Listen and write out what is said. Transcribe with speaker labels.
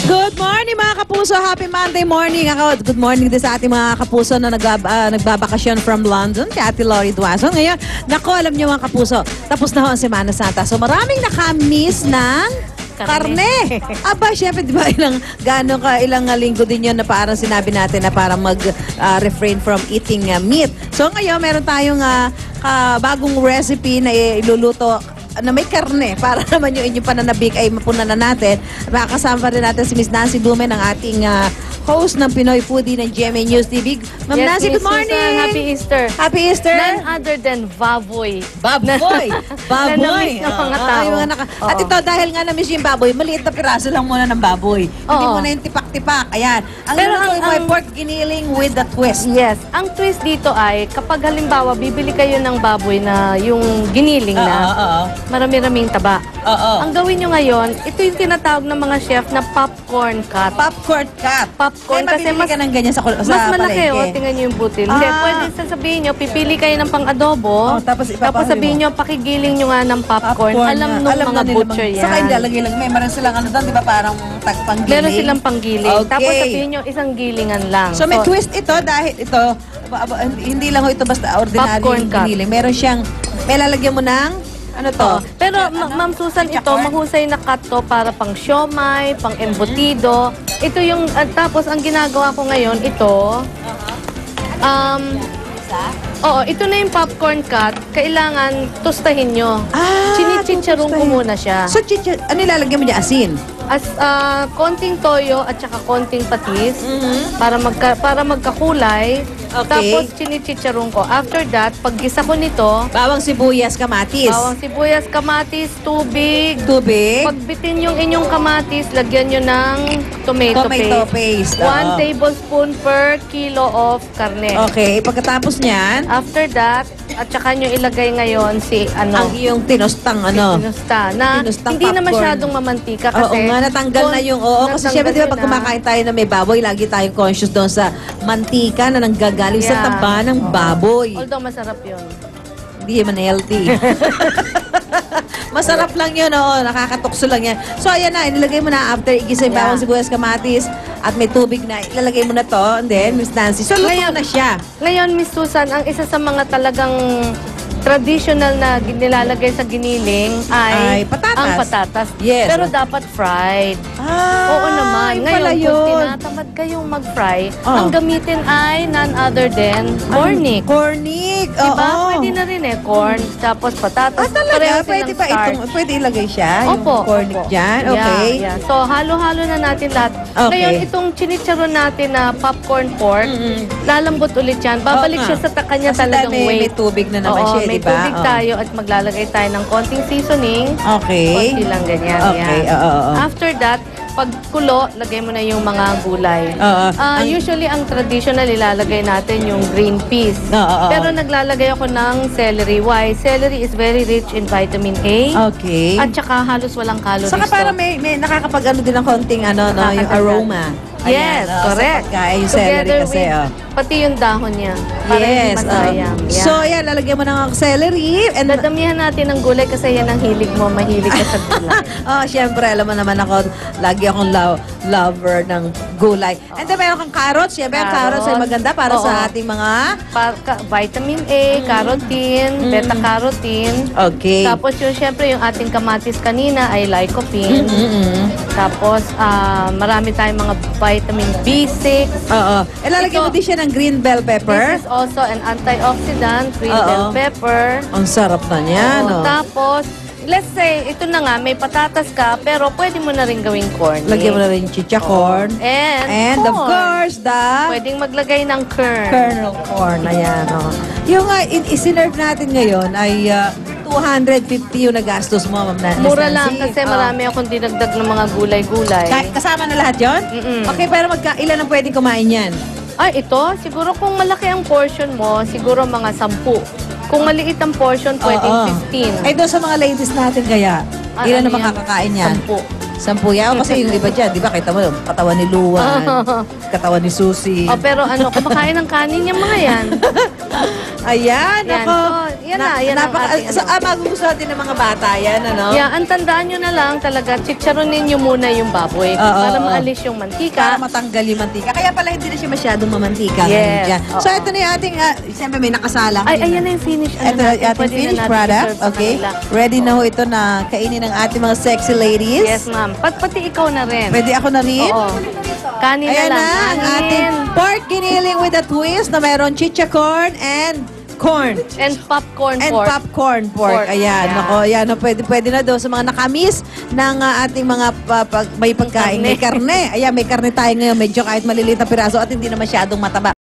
Speaker 1: Good morning mga kapuso. Happy Monday morning. Good morning din sa ating mga kapuso na nagbabakasyon from London. Kay Ate Lori Duason. Ngayon, naku, alam niyo mga kapuso, tapos na ho ang Semana Santa. So maraming nakamiss ng karne. Aba, syempre, di ba, ilang linggo din yun na parang sinabi natin na parang mag-refrain from eating meat. So ngayon, meron tayong bagong recipe na iluluto na may karne para naman yung inyong pananabik ay mapunan na natin. Makakasama rin natin si Miss Nancy Dumen, ang ating host ng Pinoy Foodie ng GMA News TV. Ma'am Nancy, good morning!
Speaker 2: Susan, happy Easter!
Speaker 1: Happy Easter!
Speaker 2: None other than baboy.
Speaker 1: Baboy! Baboy!
Speaker 2: Na mga tao.
Speaker 1: At ito, dahil nga na-miss yung baboy, maliit na piraso lang muna ng baboy. Hindi muna yung tipak-tipak. Ayan. Pero ang pork giniling with the twist.
Speaker 2: Yes. Ang twist dito ay, kapag halimbawa, bibili kayo ng baboy na yung giniling na, marami-raming taba. Ang gawin nyo ngayon, ito yung tinatawag ng mga chef na popcorn cut.
Speaker 1: Popcorn cut.
Speaker 2: Popcorn kasi
Speaker 1: mas ka ng ganyan sa
Speaker 2: mas malaki. O, tingnan nyo yung butil. Hindi, pwede sasabihin nyo, pipili kayo ng pang-adobo.
Speaker 1: Tapos
Speaker 2: sabihin nyo, pakigiling nyo nga ng popcorn. Alam nung mga butcher yan.
Speaker 1: Saka hindi alagay lang. May maran silang ano doon, di ba parang tagpanggiling?
Speaker 2: Meron silang panggiling.
Speaker 1: Okay.
Speaker 2: Tapos sabihin nyo, isang gilingan lang.
Speaker 1: So may twist ito dahil ito, hindi lang ito basta ordinary giniling. Meron siyang, may lalagyan mo ng ano to?
Speaker 2: Pero Ma'am Susan, ito mahusay na cut to para pang siomay, pang embutido. Ito yung, tapos ang ginagawa ko ngayon, ito, ito na yung popcorn cut. Kailangan tostahin nyo. Chinichicharong ko muna siya.
Speaker 1: So, ano ilalagyan mo niya? Asin?
Speaker 2: Konting toyo at saka konting patis para magkakulay.
Speaker 1: Okay.
Speaker 2: Tapos chinichicharong ko. After that, paggisa ko nito,
Speaker 1: bawang sibuyas, kamatis.
Speaker 2: bawang sibuyas, kamatis, tubig.
Speaker 1: Tubig.
Speaker 2: Pagbitin yung inyong kamatis, lagyan nyo ng tomato paste. 1 tablespoon per kilo of karne.
Speaker 1: Okay, pagkatapos niyan,
Speaker 2: After that, at saka nyo ilagay ngayon
Speaker 1: ang iyong tinostang
Speaker 2: tinusta na hindi na masyadong mamantika kasi
Speaker 1: oo nga, natanggal na yung kasi syempre di ba pag kumakain tayo na may baboy, lagi tayong conscious doon sa mantika na nanggagaling sa taba ng baboy.
Speaker 2: Although masarap yun.
Speaker 1: Hindi man healthy. Masarap lang yun, nakakatukso lang yan. So, ayan na, inilagay mo na after igisa yung bawang sibuyas, kamatis, at may tubig na, ilalagay mo na to, and then, Miss Nancy, so luto na siya.
Speaker 2: Ngayon, Miss Susan, ang isa sa mga talagang traditional na nilalagay sa giniling ay
Speaker 1: patatas.
Speaker 2: ang patatas.
Speaker 1: Yes.
Speaker 2: Pero dapat fried. Oo naman. Ngayon, kung tinatamad kayong mag-fry, ang gamitin ay none other than cornic.
Speaker 1: Cornic.
Speaker 2: Diba? Pwede na rin corn, tapos patatas.
Speaker 1: Talaga? Pwede pa itong, pwede ilagay siya?
Speaker 2: Opo.
Speaker 1: Yung cornic dyan? Okay.
Speaker 2: Yeah. So, halo-halo na natin lahat.
Speaker 1: Okay.
Speaker 2: Ngayon, itong chinicharon natin na popcorn pork, lalambot ulit yan. Babalik siya sa kanya talagang weight.
Speaker 1: May tubig na naman siya,
Speaker 2: may tubig tayo at maglalagay tayo ng konting seasoning.
Speaker 1: Okay.
Speaker 2: Konti lang ganyan.
Speaker 1: Okay.
Speaker 2: After that, pag kulo, lagay mo na yung mga gulay. Usually, ang traditional, ilalagay natin yung green peas. Pero naglalagay ako ng celery. Why? Celery is very rich in vitamin A.
Speaker 1: Okay.
Speaker 2: At saka halos walang calories.
Speaker 1: Saka para may nakakapag-ano din ng konting yung aroma.
Speaker 2: Yes, correct.
Speaker 1: Yung celery kasi,
Speaker 2: pati yung dahon niya. Para hindi masayang.
Speaker 1: So, yan, lalagyan mo ng celery. And
Speaker 2: dadamihan natin ng gulay kasi yan ang hilig mo. Mahilig ka sa gulay.
Speaker 1: Siyempre, alam mo naman ako, lagi akong lover ng gulay. And then, meron kang carrots. Siyempre, ang carrots ay maganda para sa ating mga
Speaker 2: vitamin A, carotene, beta-carotene.
Speaker 1: Okay.
Speaker 2: Tapos yung, siyempre, yung ating kamatis kanina ay lycopene. Tapos, marami tayong mga vitamin B6.
Speaker 1: Ilalagay mo din siya ng green bell pepper.
Speaker 2: This is also an antioxidant, green bell pepper.
Speaker 1: Ang sarap na niyan.
Speaker 2: Tapos, let's say, ito na nga, may patatas ka, pero pwede mo na rin gawing corn.
Speaker 1: Lagyan mo na rin chicha corn.
Speaker 2: And
Speaker 1: of course,
Speaker 2: pwedeng maglagay ng
Speaker 1: kernel corn. Ayan, Yung isinerve natin ngayon ay 250 yung nagastos mo, Ma'am Nancy.
Speaker 2: Mura lang kasi marami akong dinagdag ng mga gulay-gulay.
Speaker 1: Kasama na lahat yun? Okay, pero ilan ang pwedeng kumain yan?
Speaker 2: Ay, ito, siguro kung malaki ang portion mo, siguro mga 10. Kung maliit ang portion, pwedeng 15.
Speaker 1: Ay, doon sa mga ladies natin kaya, ilan na makakakain yan? 10 yan? Kasi yung iba dyan, di ba, kita mo, katawan ni Luwan, katawan ni Susie.
Speaker 2: Pero kumakain ng kanin yung mga yan.
Speaker 1: Ayan,
Speaker 2: Yan.
Speaker 1: ako.
Speaker 2: So, yan ang ating
Speaker 1: So, magugustuhan din ng mga bata yan, ano?
Speaker 2: Yeah, ang tandaan nyo na lang talaga, chicharonin nyo muna yung baboy para maalis yung mantika.
Speaker 1: Para matanggal yung mantika. Kaya pala hindi na siya masyadong mamantika.
Speaker 2: Yes.
Speaker 1: Yan. So, ito na yung ating, siyempre may nakasalang.
Speaker 2: Ay, ayan na yung finish.
Speaker 1: Ito yung ating finished product. Okay. Ready na ho ito na kainin ng ating mga sexy ladies.
Speaker 2: Yes, ma'am. Pati ikaw na rin.
Speaker 1: Pwede ako na rin?
Speaker 2: Oo. Kanin
Speaker 1: Ayan
Speaker 2: na lang.
Speaker 1: na, ang
Speaker 2: Kanin.
Speaker 1: ating pork giniling with a twist na mayroon chicha corn and corn.
Speaker 2: And popcorn
Speaker 1: And
Speaker 2: pork.
Speaker 1: popcorn pork.
Speaker 2: Pork.
Speaker 1: Ayan.
Speaker 2: Yeah.
Speaker 1: Nako, ayan. Pwede na daw sa mga nakamis ng ating mga may pagkain. May karne. Ayan, may karne tayo ngayon. Medyo kahit maliliit na piraso at hindi na masyadong mataba.